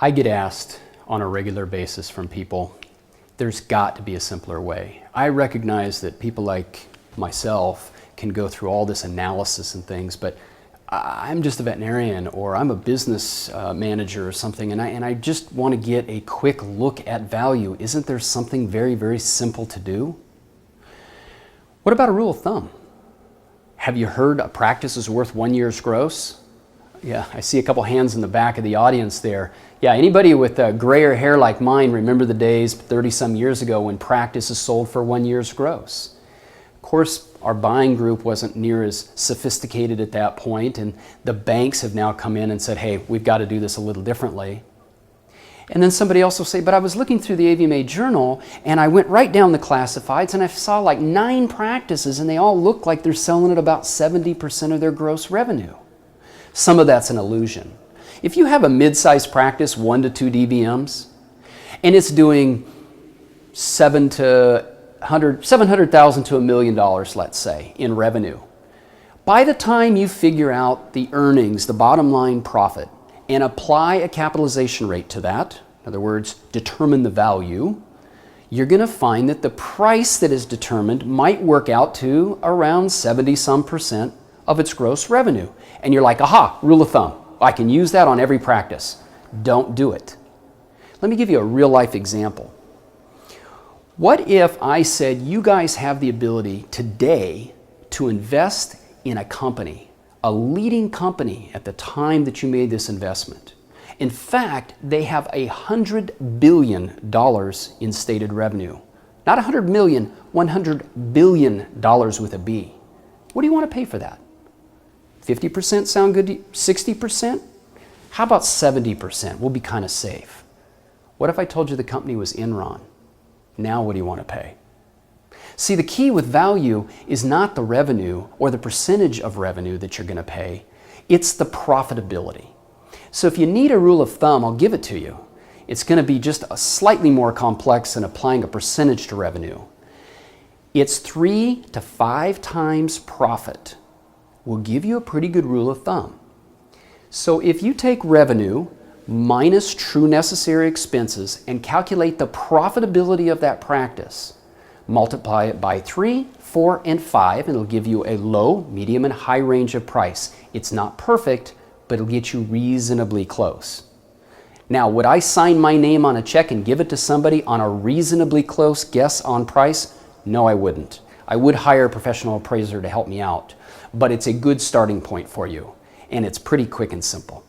I get asked on a regular basis from people, there's got to be a simpler way. I recognize that people like myself can go through all this analysis and things, but I'm just a veterinarian or I'm a business manager or something, and I just want to get a quick look at value. Isn't there something very, very simple to do? What about a rule of thumb? Have you heard a practice is worth 1 year's gross? Yeah, I see a couple hands in the back of the audience there. Yeah, anybody with grayer hair like mine remember the days 30-some years ago when practice is sold for 1 year's gross. Of course, our buying group wasn't near as sophisticated at that point, and the banks have now come in and said, hey, we've got to do this a little differently. And then somebody else will say, but I was looking through the AVMA journal and I went right down the classifieds and I saw like 9 practices and they all look like they're selling at about 70% of their gross revenue. Some of that's an illusion. If you have a mid-sized practice, 1 to 2 DVMs, and it's doing $700,000 to $1 million, let's say, in revenue, by the time you figure out the earnings, the bottom line profit, and apply a capitalization rate to that, in other words, determine the value, you're going to find that the price that is determined might work out to around 70-some% of its gross revenue. And you're like, aha, rule of thumb. I can use that on every practice. Don't do it. Let me give you a real life example. What if I said you guys have the ability today to invest in a company, a leading company at the time that you made this investment? In fact, they have $100 billion in stated revenue. Not 100 million, $100 billion with a B. What do you want to pay for that? 50% sound good to you? 60%? How about 70%? We'll be kind of safe. What if I told you the company was Enron? Now what do you want to pay? See, the key with value is not the revenue or the percentage of revenue that you're going to pay. It's the profitability. So if you need a rule of thumb, I'll give it to you. It's going to be just a slightly more complex than applying a percentage to revenue. It's 3 to 5 times profit will give you a pretty good rule of thumb. So if you take revenue minus true necessary expenses and calculate the profitability of that practice, multiply it by 3, 4, and 5, and it'll give you a low, medium, and high range of price. It's not perfect, but it'll get you reasonably close. Now, would I sign my name on a check and give it to somebody on a reasonably close guess on price? No, I wouldn't. I would hire a professional appraiser to help me out, but it's a good starting point for you, and it's pretty quick and simple.